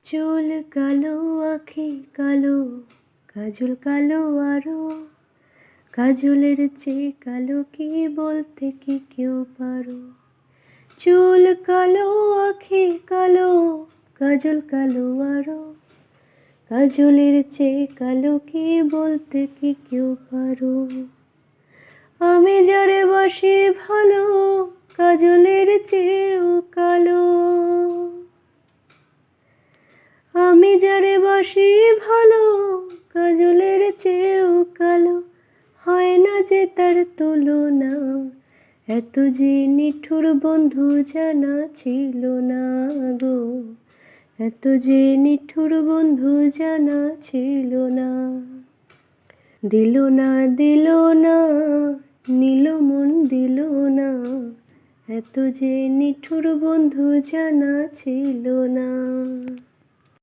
চুল কালো, আঁখি কালো, কাজল কালো আরো, কাজলের চেয়ে কালো কি বলতে কি কেউ পারো? চুল কালো, আঁখি কালো, কাজল কালো আরো, কাজলের চেয়ে কালো কি বলতে কি কেউ পারো? আমি যারে বাসি ভালো, কাজলের চেয়েও কালো। আমি যারে বাসি ভালো, কাজলের চেয়েও কালো। হয় না যে তার তুলনা, এত যে নিঠুর বন্ধু জানা ছিল না গো, এত যে নিঠুর বন্ধু জানা ছিল না। দিল না, দিল না, নিল মন দিল না, এত যে নিঠুর বন্ধু জানা ছিল না।